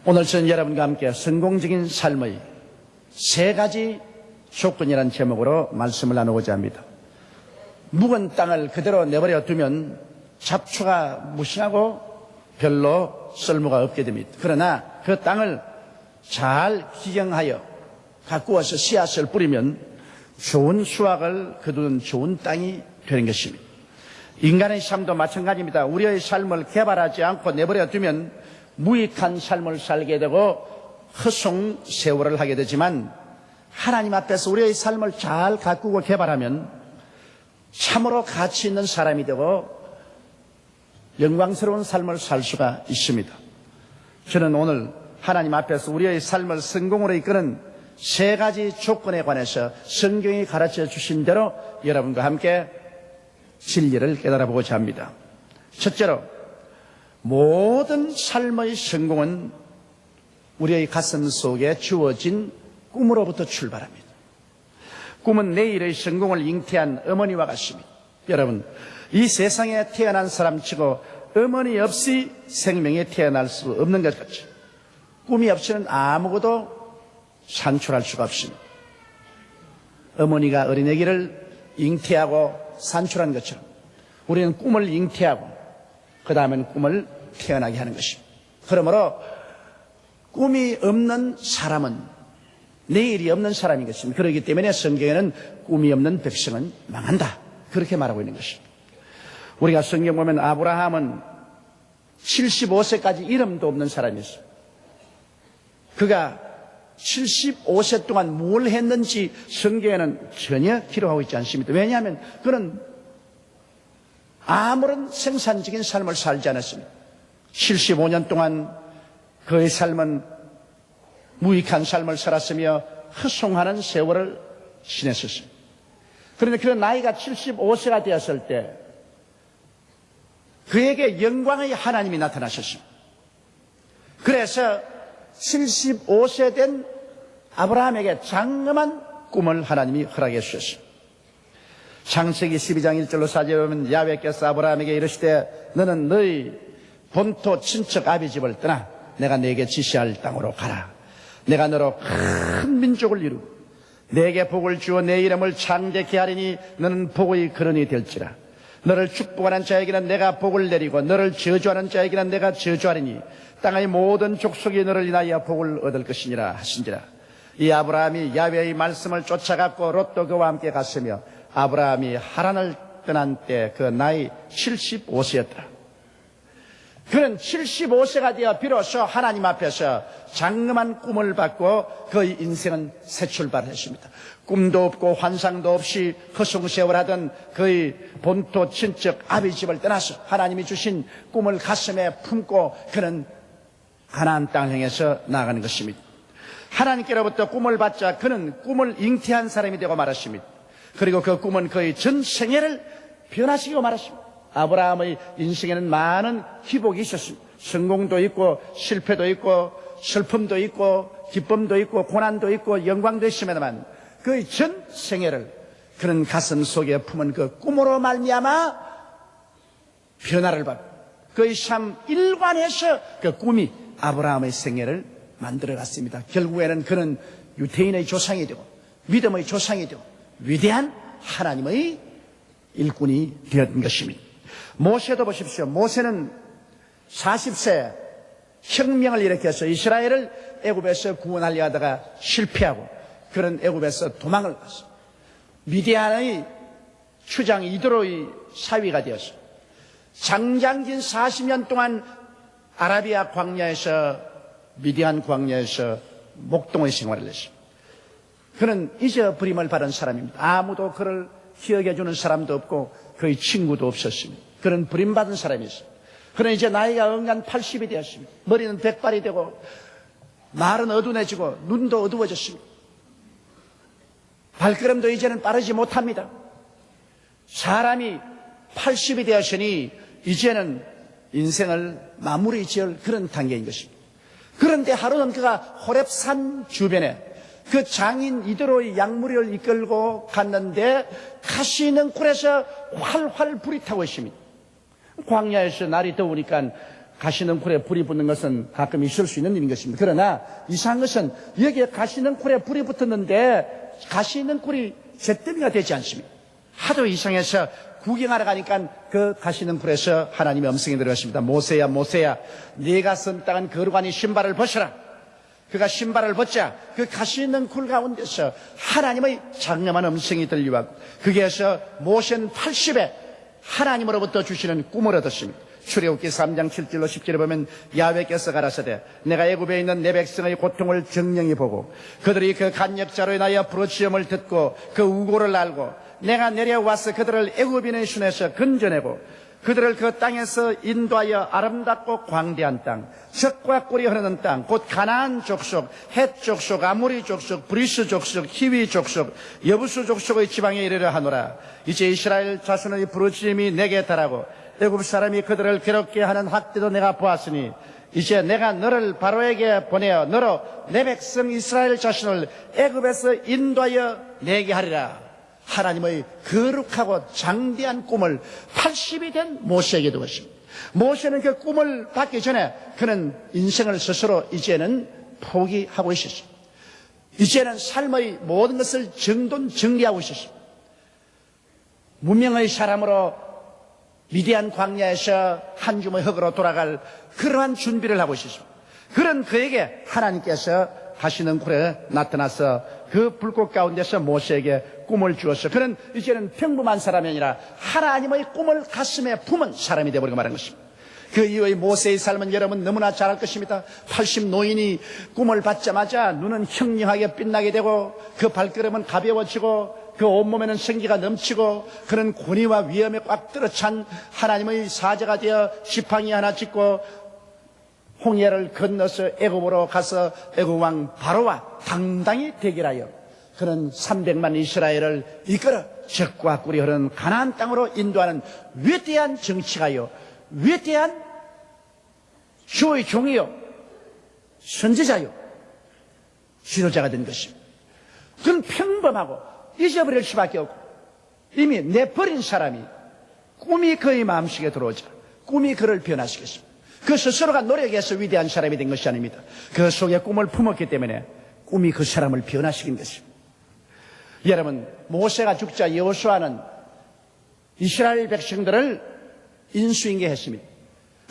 오늘 저는 여러분과 함께 성공적인 삶의 세 가지 조건이라는 제목으로 말씀을 나누고자 합니다. 묵은 땅을 그대로 내버려 두면 잡초가 무성하고 별로 쓸모가 없게 됩니다. 그러나 그 땅을 잘 기경하여 가꾸어서 씨앗을 뿌리면 좋은 수확을 거두는 좋은 땅이 되는 것입니다. 인간의 삶도 마찬가지입니다. 우리의 삶을 개발하지 않고 내버려 두면 무익한 삶을 살게 되고 허송 세월을 하게 되지만, 하나님 앞에서 우리의 삶을 잘 가꾸고 개발하면 참으로 가치 있는 사람이 되고 영광스러운 삶을 살 수가 있습니다. 저는 오늘 하나님 앞에서 우리의 삶을 성공으로 이끄는 세 가지 조건에 관해서 성경이 가르쳐 주신 대로 여러분과 함께 진리를 깨달아보고자 합니다. 첫째로, 모든 삶의 성공은 우리의 가슴 속에 주어진 꿈으로부터 출발합니다. 꿈은 내일의 성공을 잉태한 어머니와 같습니다. 여러분, 이 세상에 태어난 사람치고 어머니 없이 생명에 태어날 수 없는 것 같죠. 꿈이 없이는 아무것도 산출할 수가 없습니다. 어머니가 어린애기를 잉태하고 산출한 것처럼 우리는 꿈을 잉태하고 그 다음엔 꿈을 태어나게 하는 것입니다. 그러므로 꿈이 없는 사람은 내일이 없는 사람인 것입니다. 그렇기 때문에 성경에는 꿈이 없는 백성은 망한다, 그렇게 말하고 있는 것입니다. 우리가 성경 보면 아브라함은 75세까지 이름도 없는 사람이었어요. 그가 75세 동안 뭘 했는지 성경에는 전혀 기록하고 있지 않습니다. 왜냐하면 그는 아무런 생산적인 삶을 살지 않았습니다. 75년 동안 그의 삶은 무익한 삶을 살았으며 허송하는 세월을 지냈었습니다. 그런데 그 나이가 75세가 되었을 때 그에게 영광의 하나님이 나타나셨습니다. 그래서 75세 된 아브라함에게 장엄한 꿈을 하나님이 허락해 주셨습니다. 창세기 12장 1절로 4절에 보면 야훼께서 아브라함에게 이르시되 너는 너희 본토 친척 아비 집을 떠나 내가 네게 지시할 땅으로 가라. 내가 너로 큰 민족을 이루고 네게 복을 주어 내 이름을 창대케 하리니 너는 복의 근원이 될지라. 너를 축복하는 자에게는 내가 복을 내리고 너를 저주하는 자에게는 내가 저주하리니 땅의 모든 족속이 너를 인하여 복을 얻을 것이니라 하신지라. 이 아브라함이 야훼의 말씀을 쫓아갔고 롯도 그와 함께 갔으며 아브라함이 하란을 떠난 때 그 나이 75세였더라. 그는 75세가 되어 비로소 하나님 앞에서 장엄한 꿈을 받고 그의 인생은 새 출발을 했습니다. 꿈도 없고 환상도 없이 허송세월하던 그의 본토 친척 아비 집을 떠나서 하나님이 주신 꿈을 가슴에 품고 그는 가나안 땅을 향해서 나아가는 것입니다. 하나님께로부터 꿈을 받자 그는 꿈을 잉태한 사람이 되고 말았습니다. 그리고 그 꿈은 그의 전 생애를 변화시키고 말았습니다. 아브라함의 인생에는 많은 기복이 있었습니다. 성공도 있고 실패도 있고 슬픔도 있고 기쁨도 있고 고난도 있고 영광도 있습니다만 그의 전 생애를 그는 가슴 속에 품은 그 꿈으로 말미암아 변화를 받고 그의 삶 일관해서 그 꿈이 아브라함의 생애를 만들어갔습니다. 결국에는 그는 유대인의 조상이 되고 믿음의 조상이 되고 위대한 하나님의 일꾼이 되었던 것입니다. 모세도 보십시오. 모세는 40세 혁명을 일으켜서 이스라엘을 애굽에서 구원하려 하다가 실패하고 그런 애굽에서 도망을 갔어. 미디안의 추장 이드로의 사위가 되었어. 장장긴 40년 동안 아라비아 광야에서 미디안 광야에서 목동의 생활을 했습니다. 그는 잊어버림을 받은 사람입니다. 아무도 그를 기억해주는 사람도 없고 그의 친구도 없었습니다. 그는 버림받은 사람이었습니다. 그는 이제 나이가 응간 80이 되었습니다. 머리는 백발이 되고 말은 어두워지고 눈도 어두워졌습니다. 발걸음도 이제는 빠르지 못합니다. 사람이 80이 되었으니 이제는 인생을 마무리 지을 그런 단계인 것입니다. 그런데 하루는 그가 호렙산 주변에 그 장인 이드로의 양무리를 이끌고 갔는데 가시 있는 굴에서 활활 불이 타고 있습니다. 광야에서 날이 더우니까 가시능쿨에 불이 붙는 것은 가끔 있을 수 있는 일인 것입니다. 그러나 이상한 것은 여기에 가시능쿨에 불이 붙었는데 가시능쿨이 잿더미가 되지 않습니다. 하도 이상해서 구경하러 가니까 그 가시능쿨에서 하나님의 음성이 들어갔습니다. 모세야 모세야, 네가 선 땅은 거룩하니 신발을 벗어라. 그가 신발을 벗자 그 가시능쿨 가운데서 하나님의 장엄한 음성이 들려왔고, 거기에서 모세는 80에 하나님으로부터 주시는 꿈을 얻었습니다. 출애굽기 3장 7절로 10절에 보면 야훼께서 가라사대 내가 애굽에 있는 내 백성의 고통을 정령히 보고 그들이 그 간역자로 인하여 부르짖음을 듣고 그 우고를 알고 내가 내려와서 그들을 애굽인의 손에서 건져내고 그들을 그 땅에서 인도하여 아름답고 광대한 땅, 젖과 꿀이 흐르는 땅, 곧 가나안 족속, 헷 족속, 아모리 족속, 브리스 족속, 히위 족속, 여부수 족속의 지방에 이르려 하노라. 이제 이스라엘 자손의 부르짖음이 내게 달하고 애굽 사람이 그들을 괴롭게 하는 학대도 내가 보았으니 이제 내가 너를 바로에게 보내어 너로 내 백성 이스라엘 자신을 애굽에서 인도하여 내게 하리라. 하나님의 거룩하고 장대한 꿈을 80이 된 모세에게 두었습니다. 모세는 그 꿈을 받기 전에 그는 인생을 스스로 이제는 포기하고 있었습니다. 이제는 삶의 모든 것을 정리하고 있었습니다. 문명의 사람으로 미디안 광야에서 한 줌의 흙으로 돌아갈 그러한 준비를 하고 있었습니다. 그런 그에게 하나님께서 가시능쿨에 나타나서 그 불꽃 가운데서 모세에게 꿈을 주었어. 그는 이제는 평범한 사람이 아니라 하나님의 꿈을 가슴에 품은 사람이 되어버리고 말한 것입니다. 그 이후의 모세의 삶은 여러분 너무나 잘 알 것입니다. 80 노인이 꿈을 받자마자 눈은 형령하게 빛나게 되고 그 발걸음은 가벼워지고 그 온몸에는 생기가 넘치고 그는 권위와 위엄에 꽉 들어찬 하나님의 사자가 되어 지팡이 하나 짚고 홍해를 건너서 애굽으로 가서 애굽 왕 바로와 당당히 대결하여 그는 300만 이스라엘을 이끌어 젖과 꿀이 흐르는 가나안 땅으로 인도하는 위대한 정치가요, 위대한 주의 종이요, 선지자요, 지도자가 된 것입니다. 그는 평범하고 잊어버릴 수밖에 없고 이미 내버린 사람이 꿈이 그의 마음속에 들어오자 꿈이 그를 변화시켰습니다. 그 스스로가 노력해서 위대한 사람이 된 것이 아닙니다. 그 속에 꿈을 품었기 때문에 꿈이 그 사람을 변화시킨 것입니다. 여러분, 모세가 죽자 여호수아는 이스라엘 백성들을 인수인계했습니다.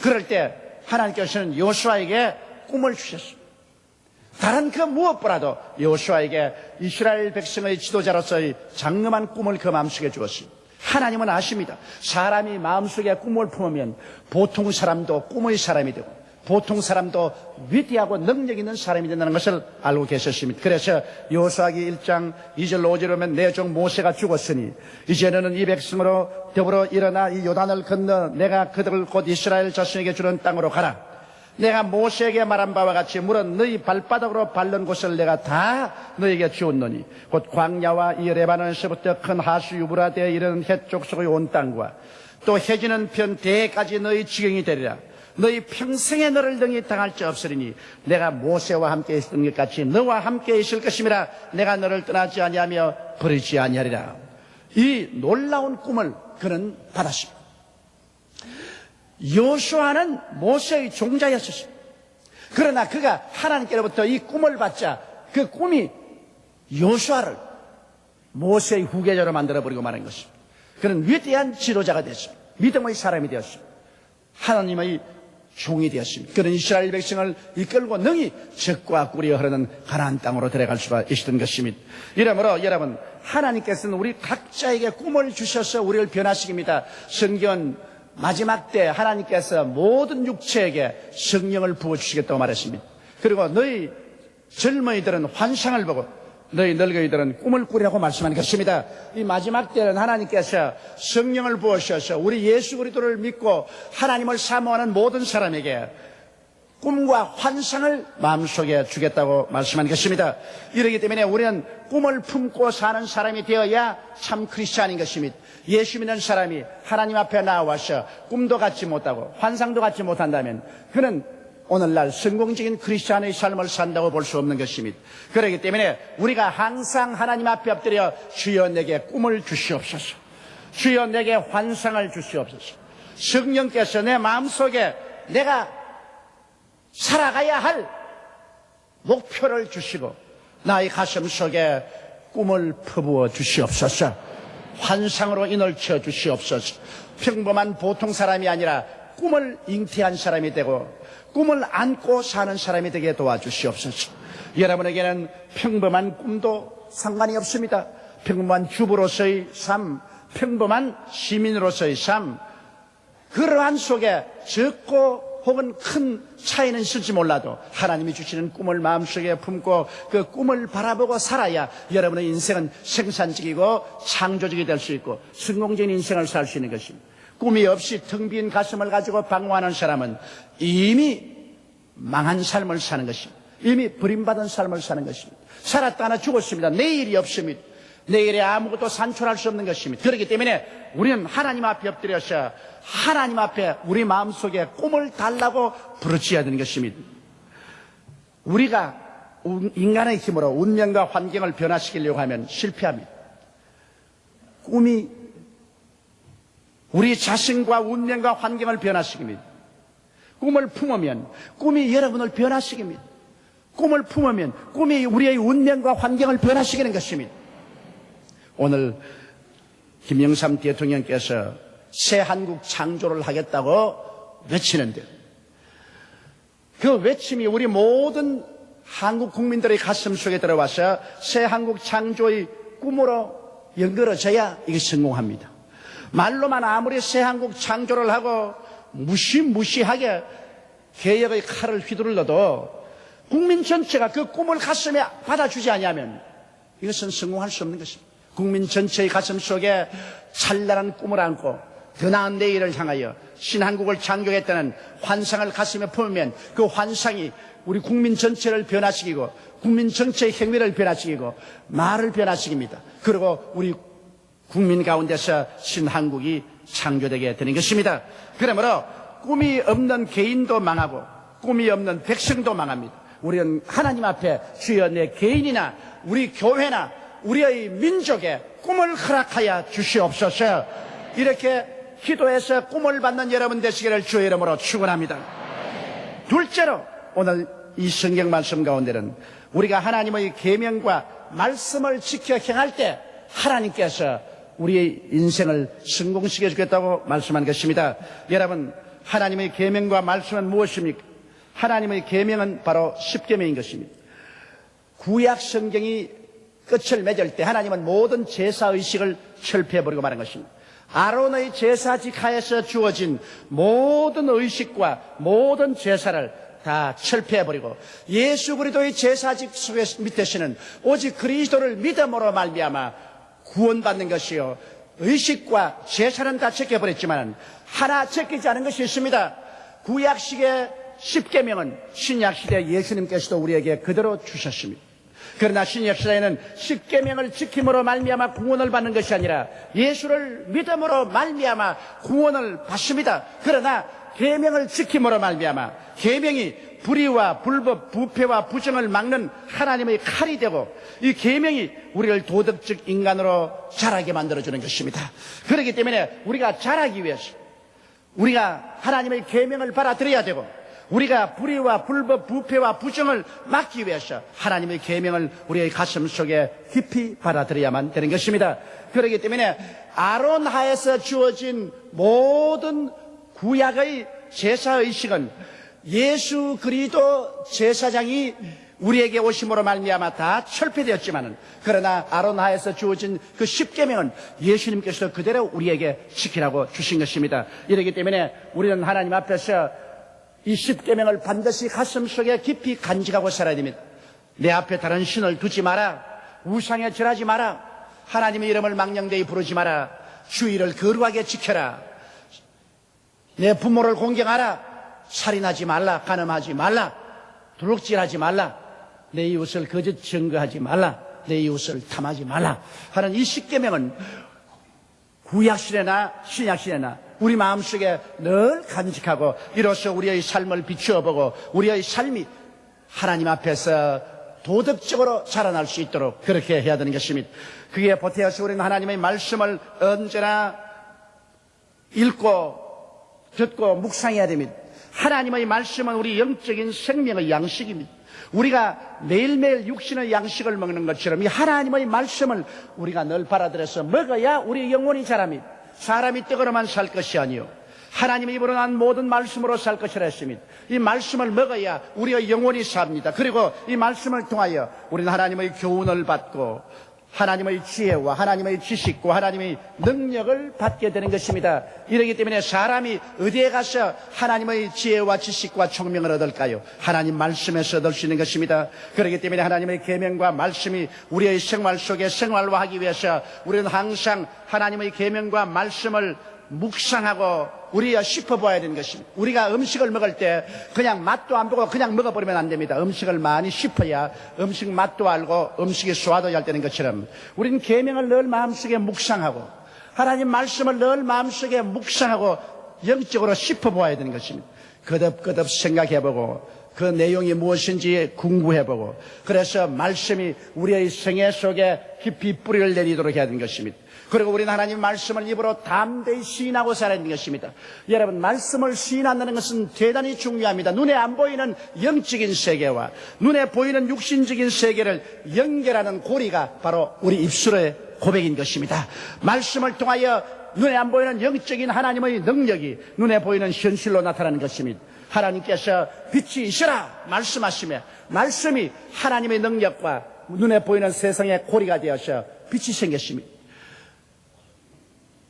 그럴 때 하나님께서는 여호수아에게 꿈을 주셨습니다. 다른 그 무엇보다도 여호수아에게 이스라엘 백성의 지도자로서의 장엄한 꿈을 그 마음속에 주었습니다. 하나님은 아십니다. 사람이 마음속에 꿈을 품으면 보통 사람도 꿈의 사람이 되고 보통 사람도 위대하고 능력 있는 사람이 된다는 것을 알고 계셨습니다. 그래서 여호수아기 1장 2절로 5절에 보면 내 종 모세가 죽었으니 이제 너는 이 백성으로 더불어 일어나 이 요단을 건너 내가 그들을 곧 이스라엘 자손에게 주는 땅으로 가라. 내가 모세에게 말한 바와 같이 물은 너희 발바닥으로 밟는 곳을 내가 다 너에게 주었노니 곧 광야와 이 레바논에서부터 큰 하수 유브라데에 이르는 헷 족속의 온 땅과 또 해지는 편 대까지 너희 지경이 되리라. 너희 평생에 너를 능히 당할 자 없으리니 내가 모세와 함께 있었던 것 같이 너와 함께 있을 것임이라. 내가 너를 떠나지 아니하며 버리지 아니하리라. 이 놀라운 꿈을 그는 받았습니다. 여호수아는 모세의 종자였습니다. 그러나 그가 하나님께로부터 이 꿈을 받자 그 꿈이 여호수아를 모세의 후계자로 만들어버리고 말한 것입니다. 그는 위대한 지도자가 되었습니다. 믿음의 사람이 되었습니다. 하나님의 종이 되었습니다. 그는 이스라엘 백성을 이끌고 능히 젖과 꿀이 흐르는 가나안 땅으로 들어갈 수가 있었던 것입니다. 이러므로 여러분, 하나님께서는 우리 각자에게 꿈을 주셔서 우리를 변화시킵니다. 성경 마지막 때 하나님께서 모든 육체에게 성령을 부어주시겠다고 말했습니다. 그리고 너희 젊은이들은 환상을 보고 너희 늙은이들은 꿈을 꾸리라고 말씀한 것입니다. 이 마지막 때는 하나님께서 성령을 부으셔서 우리 예수 그리스도를 믿고 하나님을 사모하는 모든 사람에게 꿈과 환상을 마음속에 주겠다고 말씀한 것입니다. 이러기 때문에 우리는 꿈을 품고 사는 사람이 되어야 참 크리스찬인 것입니다. 예수 믿는 사람이 하나님 앞에 나와서 꿈도 갖지 못하고 환상도 갖지 못한다면 그는 오늘날 성공적인 크리스찬의 삶을 산다고 볼 수 없는 것입니다. 그렇기 때문에 우리가 항상 하나님 앞에 엎드려 주여 내게 꿈을 주시옵소서, 주여 내게 환상을 주시옵소서, 성령께서 내 마음속에 내가 살아가야 할 목표를 주시고 나의 가슴 속에 꿈을 퍼부어 주시옵소서. 환상으로 인을쳐 주시옵소서. 평범한 보통 사람이 아니라 꿈을 잉태한 사람이 되고 꿈을 안고 사는 사람이 되게 도와주시옵소서. 여러분에게는 평범한 꿈도 상관이 없습니다. 평범한 주부로서의 삶, 평범한 시민으로서의 삶, 그러한 속에 적고 혹은 큰 차이는 있을지 몰라도 하나님이 주시는 꿈을 마음속에 품고 그 꿈을 바라보고 살아야 여러분의 인생은 생산적이고 창조적이 될 수 있고 성공적인 인생을 살 수 있는 것입니다. 꿈이 없이 텅 빈 가슴을 가지고 방황하는 사람은 이미 망한 삶을 사는 것입니다. 이미 버림받은 삶을 사는 것입니다. 살았다 하나 죽었습니다. 내일이 없습니다. 내일에 아무것도 산출할 수 없는 것입니다. 그렇기 때문에 우리는 하나님 앞에 엎드려서 하나님 앞에 우리 마음속에 꿈을 달라고 부르짖어야 되는 것입니다. 우리가 인간의 힘으로 운명과 환경을 변화시키려고 하면 실패합니다. 꿈이 우리 자신과 운명과 환경을 변화시킵니다. 꿈을 품으면 꿈이 여러분을 변화시킵니다. 꿈을 품으면 꿈이 우리의 운명과 환경을 변화시키는 것입니다. 오늘 김영삼 대통령께서 새 한국 창조를 하겠다고 외치는데 그 외침이 우리 모든 한국 국민들의 가슴 속에 들어와서 새 한국 창조의 꿈으로 연결어져야 이게 성공합니다. 말로만 아무리 새 한국 창조를 하고 무시무시하게 개혁의 칼을 휘두르러도 국민 전체가 그 꿈을 가슴에 받아주지 않으면 이것은 성공할 수 없는 것입니다. 국민 전체의 가슴 속에 찬란한 꿈을 안고 더 나은 내일을 향하여 신한국을 창조했다는 환상을 가슴에 품으면 그 환상이 우리 국민 전체를 변화시키고 국민 전체의 행위를 변화시키고 말을 변화시킵니다. 그리고 우리 국민 가운데서 신한국이 창조되게 되는 것입니다. 그러므로 꿈이 없는 개인도 망하고 꿈이 없는 백성도 망합니다. 우리는 하나님 앞에 주여 내 개인이나 우리 교회나 우리의 민족에 꿈을 허락하여 주시옵소서. 이렇게 기도해서 꿈을 받는 여러분 되시기를 주의 이름으로 축원합니다. 둘째로 오늘 이 성경 말씀 가운데는 우리가 하나님의 계명과 말씀을 지켜 행할 때 하나님께서 우리의 인생을 성공시켜 주겠다고 말씀한 것입니다. 여러분, 하나님의 계명과 말씀은 무엇입니까? 하나님의 계명은 바로 십계명인 것입니다. 구약 성경이 끝을 맺을 때 하나님은 모든 제사의식을 철폐해버리고 말한 것입니다. 아론의 제사직 하에서 주어진 모든 의식과 모든 제사를 다 철폐해버리고 예수 그리스도의 제사직 밑에서는 오직 그리스도를 믿음으로 말미암아 구원받는 것이요 의식과 제사는 다 제껴버렸지만 하나 제끼지 않은 것이 있습니다. 구약식의 십계명은 신약시대 예수님께서도 우리에게 그대로 주셨습니다. 그러나 신약시대에는 십계명을 지킴으로 말미암아 구원을 받는 것이 아니라 예수를 믿음으로 말미암아 구원을 받습니다. 그러나 계명을 지킴으로 말미암아 계명이 불의와 불법, 부패와 부정을 막는 하나님의 칼이 되고 이 계명이 우리를 도덕적 인간으로 자라게 만들어주는 것입니다. 그렇기 때문에 우리가 자라기 위해서 우리가 하나님의 계명을 받아들여야 되고 우리가 불의와 불법, 부패와 부정을 막기 위해서 하나님의 계명을 우리의 가슴 속에 깊이 받아들여야만 되는 것입니다. 그렇기 때문에 아론 하에서 주어진 모든 구약의 제사의식은 예수 그리스도 제사장이 우리에게 오심으로 말미암아 다 철폐되었지만은 그러나 아론 하에서 주어진 그 십계명은 예수님께서 그대로 우리에게 지키라고 주신 것입니다. 이렇기 때문에 우리는 하나님 앞에서 이 십계명을 반드시 가슴속에 깊이 간직하고 살아야 됩니다. 내 앞에 다른 신을 두지 마라. 우상에 절하지 마라. 하나님의 이름을 망령되이 부르지 마라. 주의를 거룩하게 지켜라. 내 부모를 공경하라. 살인하지 말라. 간음하지 말라. 도둑질하지 말라. 내 이웃을 거짓 증거하지 말라. 내 이웃을 탐하지 말라 하는 이 십계명은 구약시대나 신약시대나 우리 마음속에 늘 간직하고 이로써 우리의 삶을 비추어보고 우리의 삶이 하나님 앞에서 도덕적으로 자라날 수 있도록 그렇게 해야 되는 것입니다. 그게 보태어서 우리는 하나님의 말씀을 언제나 읽고 듣고 묵상해야 됩니다. 하나님의 말씀은 우리 영적인 생명의 양식입니다. 우리가 매일매일 육신의 양식을 먹는 것처럼 이 하나님의 말씀을 우리가 늘 받아들여서 먹어야 우리 영혼이 자랍니다. 사람이 떡으로만 살 것이 아니요 하나님의 입으로 난 모든 말씀으로 살 것이라 했습니다. 이 말씀을 먹어야 우리의 영혼이 삽니다. 그리고 이 말씀을 통하여 우리는 하나님의 교훈을 받고 하나님의 지혜와 하나님의 지식과 하나님의 능력을 받게 되는 것입니다. 이러기 때문에 사람이 어디에 가서 하나님의 지혜와 지식과 총명을 얻을까요? 하나님 말씀에서 얻을 수 있는 것입니다. 그렇기 때문에 하나님의 계명과 말씀이 우리의 생활 속에 생활화하기 위해서 우리는 항상 하나님의 계명과 말씀을 묵상하고 우리가 씹어봐야 되는 것입니다. 우리가 음식을 먹을 때 그냥 맛도 안 보고 그냥 먹어버리면 안 됩니다. 음식을 많이 씹어야 음식 맛도 알고 음식이 소화도 잘 되는 것처럼 우리는 계명을 늘 마음속에 묵상하고 하나님 말씀을 늘 마음속에 묵상하고 영적으로 씹어봐야 되는 것입니다. 거듭거듭 생각해보고 그 내용이 무엇인지 궁구해보고 그래서 말씀이 우리의 생애 속에 깊이 뿌리를 내리도록 해야 되는 것입니다. 그리고 우리는 하나님 말씀을 입으로 담대히 시인하고 살아야 하는 것입니다. 여러분, 말씀을 시인한다는 것은 대단히 중요합니다. 눈에 안 보이는 영적인 세계와 눈에 보이는 육신적인 세계를 연결하는 고리가 바로 우리 입술의 고백인 것입니다. 말씀을 통하여 눈에 안 보이는 영적인 하나님의 능력이 눈에 보이는 현실로 나타나는 것입니다. 하나님께서 빛이 있으라 말씀하시며 말씀이 하나님의 능력과 눈에 보이는 세상의 고리가 되어서 빛이 생겼습니다.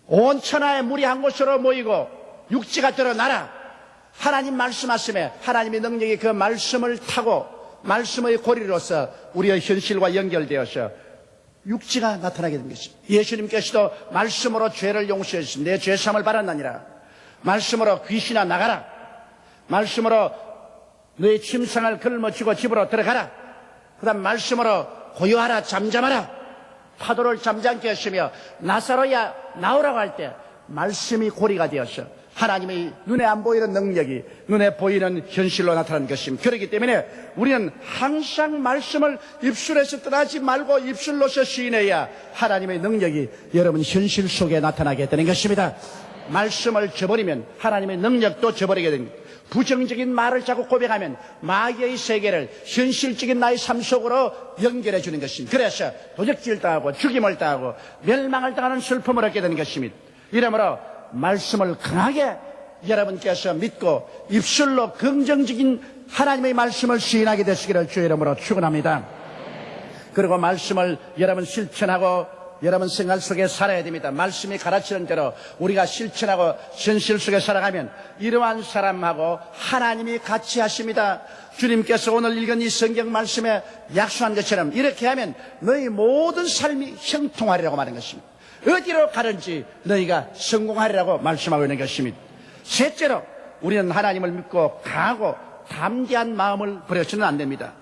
온 천하의 물이 한 곳으로 모이고 육지가 드러나라. 하나님 말씀하시며 하나님의 능력이 그 말씀을 타고 말씀의 고리로서 우리의 현실과 연결되어서 육지가 나타나게 된 것입니다. 예수님께서도 말씀으로 죄를 용서해 주신 내 죄사함을 받았느니라. 말씀으로 귀신아 나가라. 말씀으로 너의 침상을 걸머쥐고 집으로 들어가라. 그 다음 말씀으로 고요하라 잠잠하라. 파도를 잠잠케 하시며 나사로야 나오라고 할 때 말씀이 고리가 되어서 하나님의 눈에 안 보이는 능력이 눈에 보이는 현실로 나타나는 것입니다. 그렇기 때문에 우리는 항상 말씀을 입술에서 떠나지 말고 입술로서 시인해야 하나님의 능력이 여러분 현실 속에 나타나게 되는 것입니다. 말씀을 저버리면 하나님의 능력도 저버리게 됩니다. 부정적인 말을 자꾸 고백하면 마귀의 세계를 현실적인 나의 삶 속으로 연결해 주는 것입니다. 그래서 도적질 당하고 죽임을 당하고 멸망을 당하는 슬픔을 얻게 되는 것입니다. 이러므로 말씀을 강하게 여러분께서 믿고 입술로 긍정적인 하나님의 말씀을 시인하게 되시기를 주의 이름으로 축원합니다. 그리고 말씀을 여러분 실천하고 여러분 생활 속에 살아야 됩니다. 말씀이 가르치는 대로 우리가 실천하고 현실 속에 살아가면 이러한 사람하고 하나님이 같이 하십니다. 주님께서 오늘 읽은 이 성경 말씀에 약속한 것처럼 이렇게 하면 너희 모든 삶이 형통하리라고 말한 것입니다. 어디로 가든지 너희가 성공하리라고 말씀하고 있는 것입니다. 셋째로 우리는 하나님을 믿고 강하고 담대한 마음을 버려서는 안 됩니다.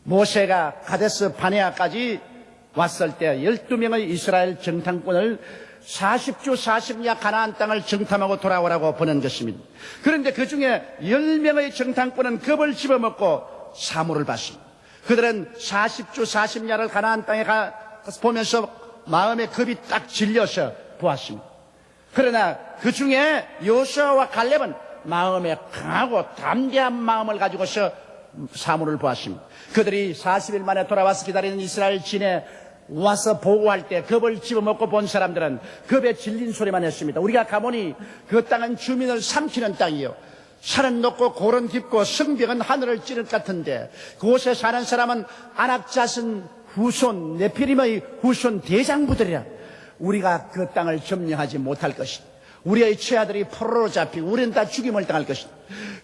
모세가 가데스 바네아까지 왔을 때 12명의 이스라엘 정탐꾼을 40주 40야 가나안 땅을 정탐하고 돌아오라고 보낸 것입니다. 그런데 그 중에 10명의 정탐꾼은 겁을 집어먹고 사물을 봤습니다. 그들은 40주 40야를 가나안 땅에 가서 보면서 마음에 겁이 딱 질려서 보았습니다. 그러나 그 중에 여호수아와 갈렙은 마음에 강하고 담대한 마음을 가지고서 사물을 보았습니다. 그들이 40일 만에 돌아와서 기다리는 이스라엘 진에 와서 보고할 때 겁을 집어먹고 본 사람들은 겁에 질린 소리만 했습니다. 우리가 가보니 그 땅은 주민을 삼키는 땅이요 산은 높고 골은 깊고 성벽은 하늘을 찌를 것 같은데 그곳에 사는 사람은 아낙자슨 후손 네피림의 후손 대장부들이라. 우리가 그 땅을 점령하지 못할 것이다. 우리의 처아들이 포로로 잡히고 우리는 다 죽임을 당할 것이다.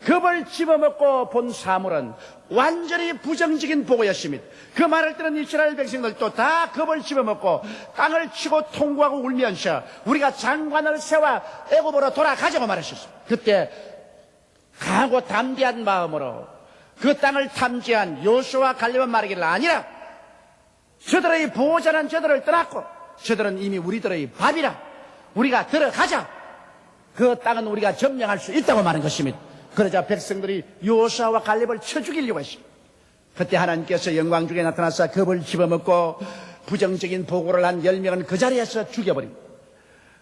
겁을 집어먹고 본 사물은 완전히 부정적인 보고였습니다. 그 말을 들은 이스라엘 백성들도 다 겁을 집어먹고 땅을 치고 통곡하고 울면서 우리가 장관을 세워 애굽으로 돌아가자고 말하셨습니다. 그때 강하고 담대한 마음으로 그 땅을 탐지한 여호수아와 갈렙은 말하기를 아니라 저들의 보호자는 저들을 떠났고 저들은 이미 우리들의 밥이라 우리가 들어가자. 그 땅은 우리가 점령할 수 있다고 말한 것입니다. 그러자 백성들이 여호수아와 갈렙을 쳐 죽이려고 했습니다. 그때 하나님께서 영광 중에 나타나서 겁을 집어먹고 부정적인 보고를 한 10명은 그 자리에서 죽여버립니다.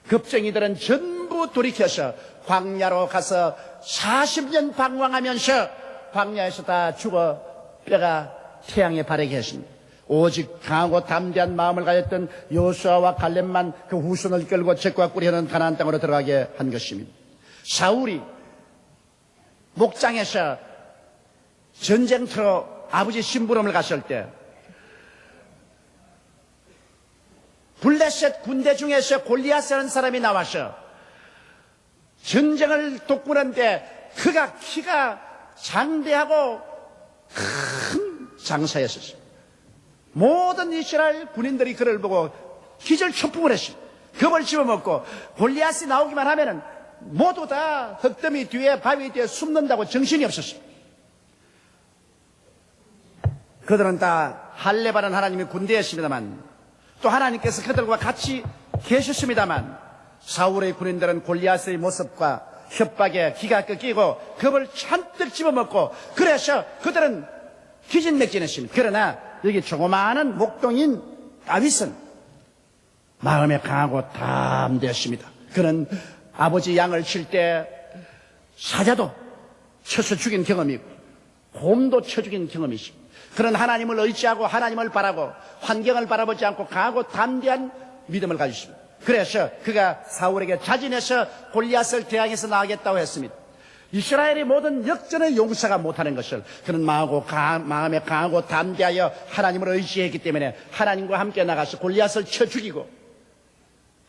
겁쟁이들은 전부 돌이켜서 광야로 가서 40년 방황하면서 광야에서 다 죽어 뼈가 태양에 바래게 했습니다. 오직 강하고 담대한 마음을 가졌던 여호수아와 갈렙만 그 후손을 끌고 적과 꿀이 흐르는 가나안 땅으로 들어가게 한 것입니다. 사울이 목장에서 전쟁터로 아버지 심부름을 갔을 때 블레셋 군대 중에서 골리앗이라는 사람이 나와서 전쟁을 돕고는데 그가 키가 장대하고 큰 장사였었어요. 모든 이스라엘 군인들이 그를 보고 기절초풍을 했어요. 겁을 집어먹고 골리앗이 나오기만 하면은 모두 다 흙더미 뒤에 바위 뒤에 숨는다고 정신이 없었어요. 그들은 다 할례바는 하나님의 군대였습니다만 또 하나님께서 그들과 같이 계셨습니다만 사울의 군인들은 골리앗의 모습과 협박에 기가 꺾이고 겁을 잔뜩 집어먹고 그래서 그들은 기진맥진했습니다. 그러나 여기 조그마한 목동인 다윗은 마음에 강하고 담대했습니다. 그는 아버지 양을 칠 때 사자도 쳐서 죽인 경험이 있고 곰도 쳐 죽인 경험이 있습니다. 그런 하나님을 의지하고 하나님을 바라고 환경을 바라보지 않고 강하고 담대한 믿음을 가지십니다. 그래서 그가 사울에게 자진해서 골리앗을 대항해서 나가겠다고 했습니다. 이스라엘의 모든 역전의 용사가 못하는 것을 그는 마음에 강하고 담대하여 하나님을 의지했기 때문에 하나님과 함께 나가서 골리앗을 쳐 죽이고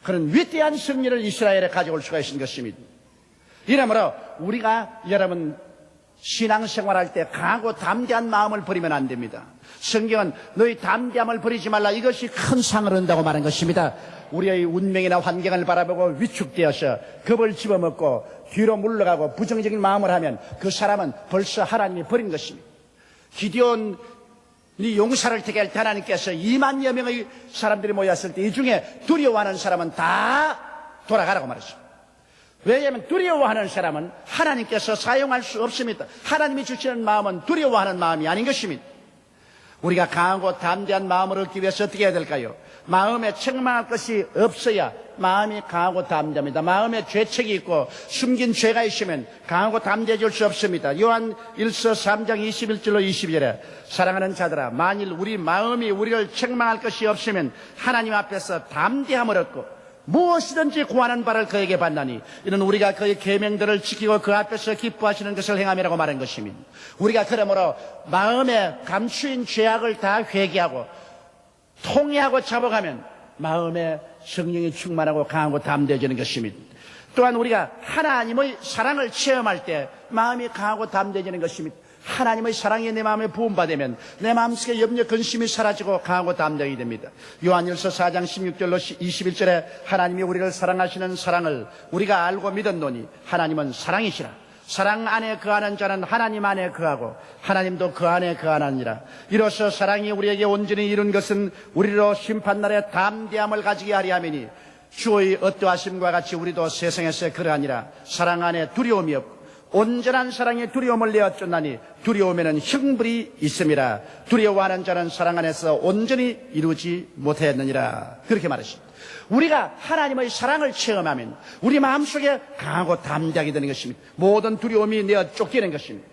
그런 위대한 승리를 이스라엘에 가져올 수가 있는 것입니다. 이러므로 우리가 여러분 신앙생활할 때 강하고 담대한 마음을 버리면 안 됩니다. 성경은 너희 담대함을 버리지 말라 이것이 큰 상을 얻는다고 말한 것입니다. 우리의 운명이나 환경을 바라보고 위축되어서 겁을 집어먹고 뒤로 물러가고 부정적인 마음을 하면 그 사람은 벌써 하나님이 버린 것입니다. 기드온이 용사를 택할 때 하나님께서 2만여 명의 사람들이 모였을 때 이 중에 두려워하는 사람은 다 돌아가라고 말했습니다. 왜냐하면 두려워하는 사람은 하나님께서 사용할 수 없습니다. 하나님이 주시는 마음은 두려워하는 마음이 아닌 것입니다. 우리가 강하고 담대한 마음을 얻기 위해서 어떻게 해야 될까요? 마음에 책망할 것이 없어야 마음이 강하고 담대합니다. 마음에 죄책이 있고 숨긴 죄가 있으면 강하고 담대해질 수 없습니다. 요한 1서 3장 21절로 22절에 사랑하는 자들아 만일 우리 마음이 우리를 책망할 것이 없으면 하나님 앞에서 담대함을 얻고 무엇이든지 구하는 바를 그에게 받나니 이는 우리가 그의 계명들을 지키고 그 앞에서 기뻐하시는 것을 행함이라고 말한 것입니다. 우리가 그러므로 마음에 감추인 죄악을 다 회개하고 통회하고 잡아가면 마음에 성령이 충만하고 강하고 담대해지는 것입니다. 또한 우리가 하나님의 사랑을 체험할 때 마음이 강하고 담대해지는 것입니다. 하나님의 사랑이 내 마음에 부음받으면 내 마음속에 염려 근심이 사라지고 강하고 담대하게 됩니다. 요한일서 4장 16절로 21절에 하나님이 우리를 사랑하시는 사랑을 우리가 알고 믿었노니 하나님은 사랑이시라. 사랑 안에 거하는 자는 하나님 안에 거하고 하나님도 그 안에 거하느니라. 이로써 사랑이 우리에게 온전히 이룬 것은 우리로 심판날에 담대함을 가지게 하리 함이니 주의 어떠하심과 같이 우리도 세상에서 그러하니라. 사랑 안에 두려움이 없고 온전한 사랑의 두려움을 내어 쫓나니 두려움에는 형벌이 있음이라. 두려워하는 자는 사랑 안에서 온전히 이루지 못하였느니라. 그렇게 말했습니다. 우리가 하나님의 사랑을 체험하면 우리 마음속에 강하고 담대하게 되는 것입니다. 모든 두려움이 내어 쫓기는 것입니다.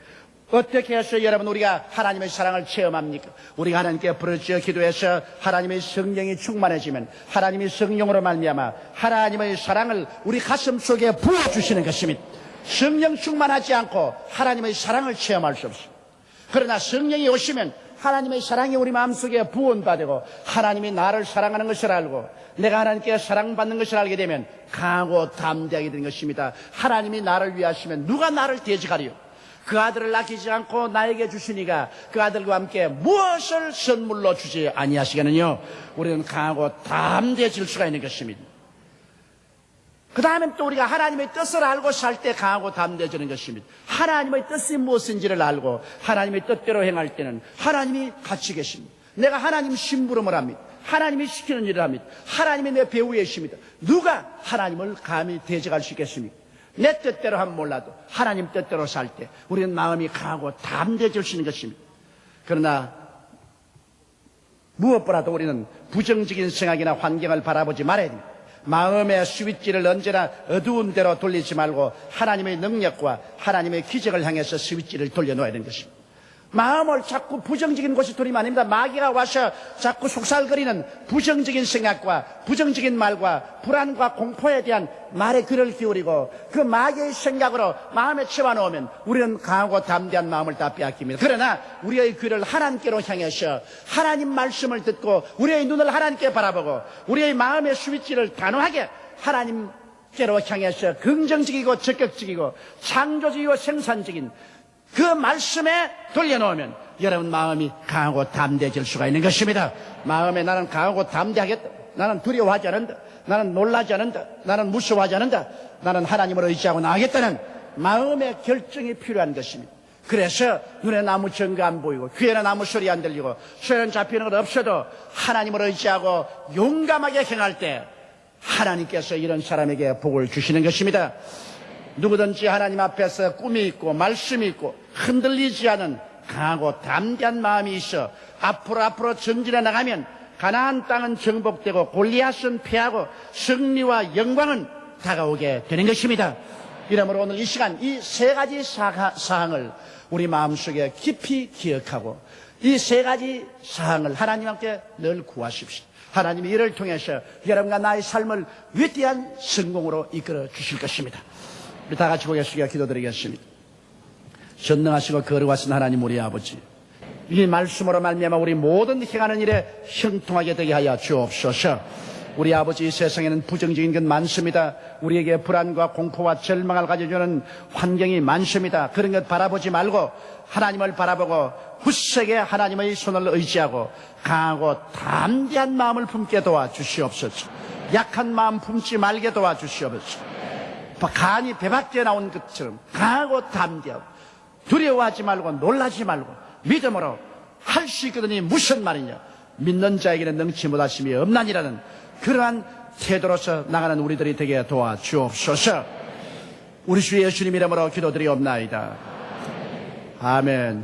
어떻게 해서 여러분 우리가 하나님의 사랑을 체험합니까? 우리가 하나님께 부르짖어 기도해서 하나님의 성령이 충만해지면 하나님의 성령으로 말미암아 하나님의 사랑을 우리 가슴 속에 부어주시는 것입니다. 성령 충만하지 않고 하나님의 사랑을 체험할 수 없습니다. 그러나 성령이 오시면 하나님의 사랑이 우리 마음속에 부은받고 하나님이 나를 사랑하는 것을 알고 내가 하나님께 사랑받는 것을 알게 되면 강하고 담대하게 되는 것입니다. 하나님이 나를 위하시면 누가 나를 대적하리요? 그 아들을 아끼지 않고 나에게 주시니가 그 아들과 함께 무엇을 선물로 주지 아니하시겠느냐? 우리는 강하고 담대해질 수가 있는 것입니다. 그 다음엔 또 우리가 하나님의 뜻을 알고 살 때 강하고 담대해지는 것입니다. 하나님의 뜻이 무엇인지를 알고 하나님의 뜻대로 행할 때는 하나님이 같이 계십니다. 내가 하나님 심부름을 합니다. 하나님이 시키는 일을 합니다. 하나님이 내 배후에 계십니다. 누가 하나님을 감히 대적할 수 있겠습니까? 내 뜻대로 하면 몰라도 하나님 뜻대로 살 때 우리는 마음이 강하고 담대해질 수 있는 것입니다. 그러나 무엇보다도 우리는 부정적인 생각이나 환경을 바라보지 말아야 됩니다. 마음의 스위치를 언제나 어두운 데로 돌리지 말고 하나님의 능력과 하나님의 기적을 향해서 스위치를 돌려놓아야 되는 것입니다. 마음을 자꾸 부정적인 곳에 돌리면 아닙니다. 마귀가 와서 자꾸 속살거리는 부정적인 생각과 부정적인 말과 불안과 공포에 대한 말에 귀를 기울이고 그 마귀의 생각으로 마음에 채워놓으면 우리는 강하고 담대한 마음을 다 빼앗깁니다. 그러나 우리의 귀를 하나님께로 향해서 하나님 말씀을 듣고 우리의 눈을 하나님께 바라보고 우리의 마음의 스위치를 단호하게 하나님께로 향해서 긍정적이고 적극적이고 창조적이고 생산적인 그 말씀에 돌려놓으면 여러분 마음이 강하고 담대해질 수가 있는 것입니다. 마음에 나는 강하고 담대하겠다. 나는 두려워하지 않는다. 나는 놀라지 않는다. 나는 무서워하지 않는다. 나는 하나님을 의지하고 나가겠다는 마음의 결정이 필요한 것입니다. 그래서 눈에 아무 증거 안 보이고 귀에는 아무 소리 안 들리고 손에는 잡히는 것 없어도 하나님을 의지하고 용감하게 행할 때 하나님께서 이런 사람에게 복을 주시는 것입니다. 누구든지 하나님 앞에서 꿈이 있고 말씀이 있고 흔들리지 않은 강하고 담대한 마음이 있어 앞으로 전진해 나가면 가나안 땅은 정복되고 골리앗은 패하고 승리와 영광은 다가오게 되는 것입니다. 이러므로 오늘 이 시간 이 세 가지 사항을 우리 마음속에 깊이 기억하고 이 세 가지 사항을 하나님께 늘 구하십시오. 하나님이 이를 통해서 여러분과 나의 삶을 위대한 성공으로 이끌어 주실 것입니다. 우리 다 같이 고개 숙여 기도드리겠습니다. 전능하시고 거룩하신 하나님 우리 아버지, 이 말씀으로 말미암아 우리 모든 행하는 일에 형통하게 되게 하여 주옵소서. 우리 아버지, 이 세상에는 부정적인 것 많습니다. 우리에게 불안과 공포와 절망을 가져주는 환경이 많습니다. 그런 것 바라보지 말고 하나님을 바라보고 굳세게 하나님의 손을 의지하고 강하고 담대한 마음을 품게 도와주시옵소서. 약한 마음 품지 말게 도와주시옵소서. 간이 배 밖에 나온 것처럼 강하고 담대하고 두려워하지 말고 놀라지 말고 믿음으로 할 수 있거든이 무슨 말이냐. 믿는 자에게는 능치 못하심이 없나니라는 그러한 태도로서 나가는 우리들이 되게 도와주옵소서. 우리 주 예수님 이름으로 기도드리옵나이다. 아멘.